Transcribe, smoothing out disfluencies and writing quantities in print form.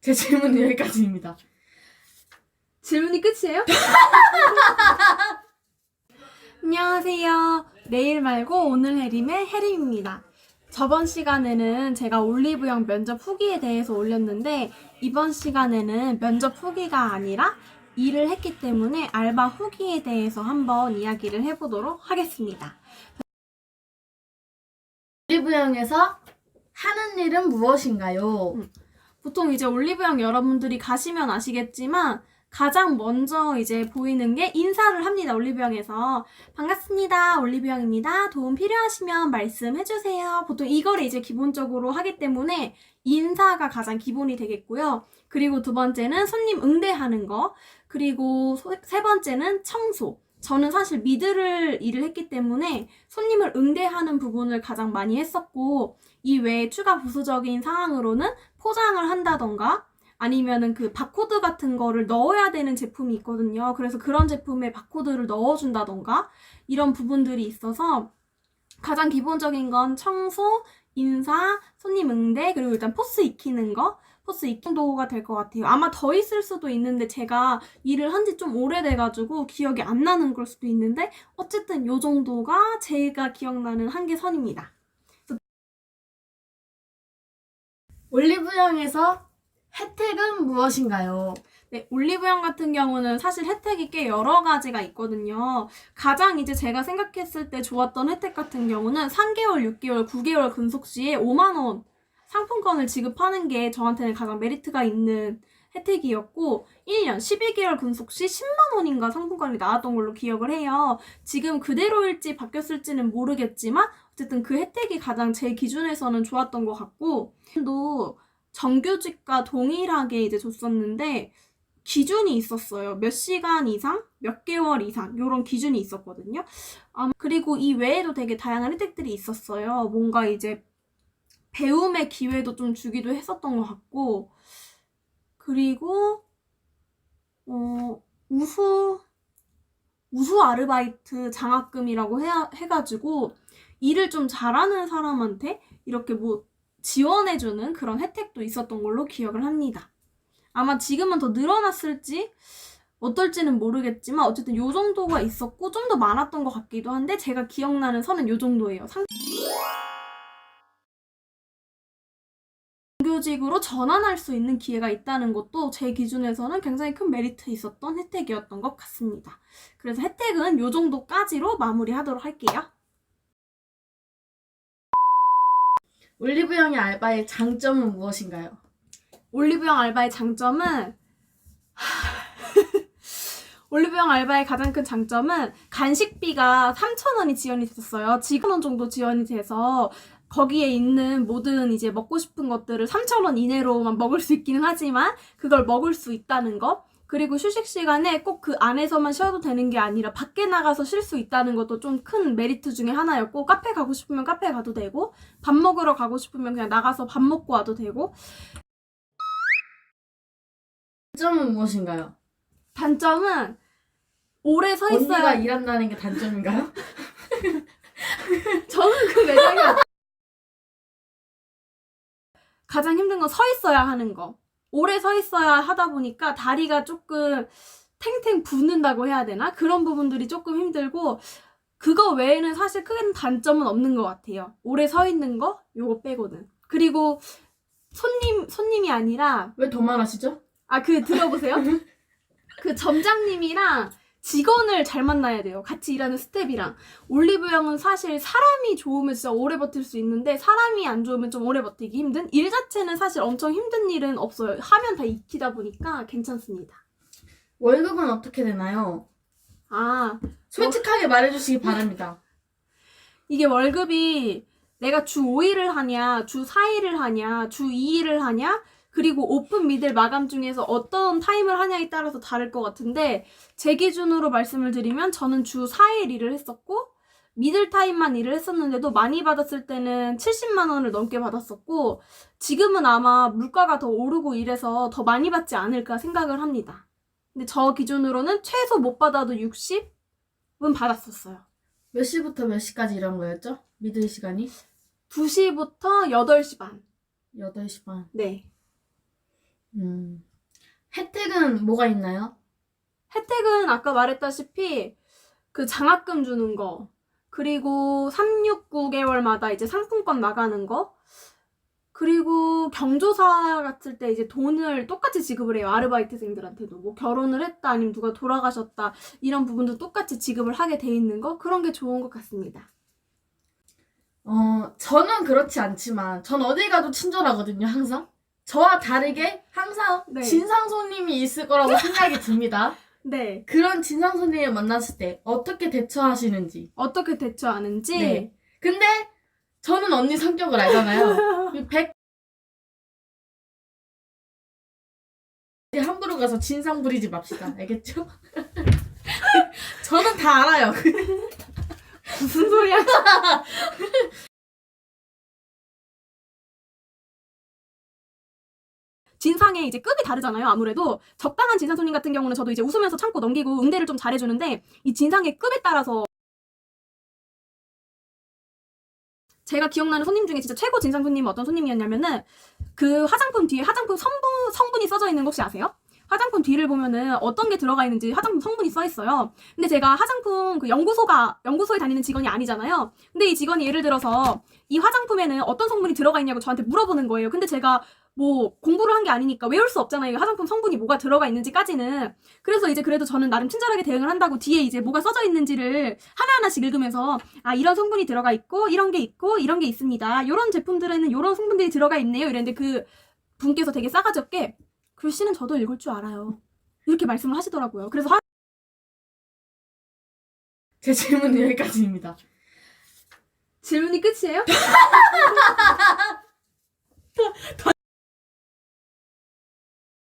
제 질문은 여기까지입니다. 질문이 끝이에요? 안녕하세요. 내일 말고 오늘 해림의 해림입니다. 저번 시간에는 제가 올리브영 면접 후기에 대해서 올렸는데 이번 시간에는 면접 후기가 아니라 일을 했기 때문에 알바 후기에 대해서 한번 이야기를 해보도록 하겠습니다. 올리브영에서 하는 일은 무엇인가요? 보통 이제 올리브영 여러분들이 가시면 아시겠지만 가장 먼저 이제 보이는 게 인사를 합니다. 올리브영에서. 반갑습니다. 올리브영입니다. 도움 필요하시면 말씀해주세요. 보통 이거를 이제 기본적으로 하기 때문에 인사가 가장 기본이 되겠고요. 그리고 두 번째는 손님 응대하는 거. 그리고 세 번째는 청소. 저는 사실 미드를 일을 했기 때문에 손님을 응대하는 부분을 가장 많이 했었고, 이 외에 추가 부수적인 상황으로는 포장을 한다던가 아니면은 그 바코드 같은 거를 넣어야 되는 제품이 있거든요. 그래서 그런 제품에 바코드를 넣어준다던가 이런 부분들이 있어서 가장 기본적인 건 청소, 인사, 손님 응대, 그리고 일단 포스 익히는 거, 포스 익히는 정도가 될 것 같아요. 아마 더 있을 수도 있는데 제가 일을 한 지 좀 오래돼가지고 기억이 안 나는 걸 수도 있는데 어쨌든 요 정도가 제가 기억나는 한계선입니다. 올리브영에서 혜택은 무엇인가요? 네, 올리브영 같은 경우는 사실 혜택이 꽤 여러 가지가 있거든요. 가장 이제 제가 생각했을 때 좋았던 혜택 같은 경우는 3개월, 6개월, 9개월 근속 시에 5만원 상품권을 지급하는 게 저한테는 가장 메리트가 있는 혜택이었고 1년, 12개월 근속 시 10만원인가 상품권이 나왔던 걸로 기억을 해요. 지금 그대로일지 바뀌었을지는 모르겠지만 어쨌든 그 혜택이 가장 제 기준에서는 좋았던 것 같고 또 정규직과 동일하게 이제 줬었는데 기준이 있었어요. 몇 시간 이상, 몇 개월 이상 이런 기준이 있었거든요. 그리고 이 외에도 되게 다양한 혜택들이 있었어요. 뭔가 이제 배움의 기회도 좀 주기도 했었던 것 같고 그리고 우수 아르바이트 장학금이라고 해가지고 일을 좀 잘하는 사람한테 이렇게 뭐 지원해주는 그런 혜택도 있었던 걸로 기억을 합니다. 아마 지금은 더 늘어났을지 어떨지는 모르겠지만 어쨌든 요 정도가 있었고 좀 더 많았던 것 같기도 한데 제가 기억나는 선은 요 정도예요. 정규직으로 전환할 수 있는 기회가 있다는 것도 제 기준에서는 굉장히 큰 메리트 있었던 혜택이었던 것 같습니다. 그래서 혜택은 요 정도까지로 마무리하도록 할게요. 올리브영의 알바의 장점은 무엇인가요? 올리브영 알바의 장점은 올리브영 알바의 가장 큰 장점은 간식비가 3,000원이 지원이 됐었어요. 지금 1,000원 정도 지원이 돼서 거기에 있는 모든 이제 먹고 싶은 것들을 3,000원 이내로만 먹을 수 있기는 하지만 그걸 먹을 수 있다는 거. 그리고 휴식 시간에 꼭 그 안에서만 쉬어도 되는 게 아니라 밖에 나가서 쉴 수 있다는 것도 좀 큰 메리트 중에 하나였고 카페 가고 싶으면 카페 가도 되고 밥 먹으러 가고 싶으면 그냥 나가서 밥 먹고 와도 되고 단점은 무엇인가요? 단점은 오래 서 언니가 있어야 일한다는 게 단점인가요? 저는 그 매장이 가장 힘든 건 서 있어야 하는 거. 오래 서 있어야 하다 보니까 다리가 조금 탱탱 붓는다고 해야 되나? 그런 부분들이 조금 힘들고 그거 외에는 사실 큰 단점은 없는 것 같아요. 오래 서 있는 거? 요거 빼고는. 그리고 손님이 아니라 왜 더 말하시죠? 들어보세요. 그 점장님이랑 직원을 잘 만나야 돼요. 같이 일하는 스텝이랑. 올리브영은 사실 사람이 좋으면 진짜 오래 버틸 수 있는데 사람이 안 좋으면 좀 오래 버티기 힘든? 일 자체는 사실 엄청 힘든 일은 없어요. 하면 다 익히다 보니까 괜찮습니다. 월급은 어떻게 되나요? 솔직하게 말해주시기 바랍니다. 이게 월급이 내가 주 5일을 하냐, 주 4일을 하냐, 주 2일을 하냐, 그리고 오픈 미들 마감 중에서 어떤 타임을 하냐에 따라서 다를 것 같은데 제 기준으로 말씀을 드리면 저는 주 4일 일을 했었고 미들 타임만 일을 했었는데도 많이 받았을 때는 70만 원을 넘게 받았었고 지금은 아마 물가가 더 오르고 이래서 더 많이 받지 않을까 생각을 합니다. 근데 저 기준으로는 최소 못 받아도 60은 받았었어요. 몇 시부터 몇 시까지 일한 거였죠? 미들 시간이? 2시부터 8시 반. 8시 반. 네. 혜택은 뭐가 있나요? 혜택은 아까 말했다시피 그 장학금 주는 거, 그리고 369개월마다 이제 상품권 나가는 거, 그리고 경조사 같을 때 이제 돈을 똑같이 지급을 해요. 아르바이트생들한테도. 뭐 결혼을 했다, 아니면 누가 돌아가셨다, 이런 부분도 똑같이 지급을 하게 돼 있는 거, 그런 게 좋은 것 같습니다. 저는 그렇지 않지만, 전 어디 가도 친절하거든요, 항상. 저와 다르게 항상 네. 진상 손님이 있을 거라고 생각이 듭니다. 네. 그런 진상 손님을 만났을 때 어떻게 대처하시는지. 어떻게 대처하는지. 네. 근데 저는 언니 성격을 알잖아요. 100 함부로 가서 진상 부리지 맙시다. 알겠죠? 저는 다 알아요. 무슨 소리야? 진상의 이제 급이 다르잖아요. 아무래도 적당한 진상 손님 같은 경우는 저도 이제 웃으면서 참고 넘기고 응대를 좀 잘해주는데, 이 진상의 급에 따라서 제가 기억나는 손님 중에 진짜 최고 진상 손님은 어떤 손님이었냐면은, 그 화장품 뒤에 화장품 성분이 써져 있는 거 혹시 아세요? 화장품 뒤를 보면은 어떤 게 들어가 있는지 화장품 성분이 써 있어요. 근데 제가 화장품 그 연구소에 다니는 직원이 아니잖아요. 근데 이 직원이 예를 들어서 이 화장품에는 어떤 성분이 들어가 있냐고 저한테 물어보는 거예요. 근데 제가 뭐 공부를 한 게 아니니까 외울 수 없잖아요. 이 화장품 성분이 뭐가 들어가 있는지까지는. 그래서 이제 그래도 저는 나름 친절하게 대응을 한다고 뒤에 이제 뭐가 써져 있는지를 하나하나씩 읽으면서, 아, 이런 성분이 들어가 있고 이런 게 있고 이런 게 있습니다. 이런 제품들에는 이런 성분들이 들어가 있네요. 이랬는데 그 분께서 되게 싸가지 없게, 글씨는 저도 읽을 줄 알아요, 이렇게 말씀을 하시더라고요. 그래서 제 질문은 여기까지입니다. 질문이 끝이에요?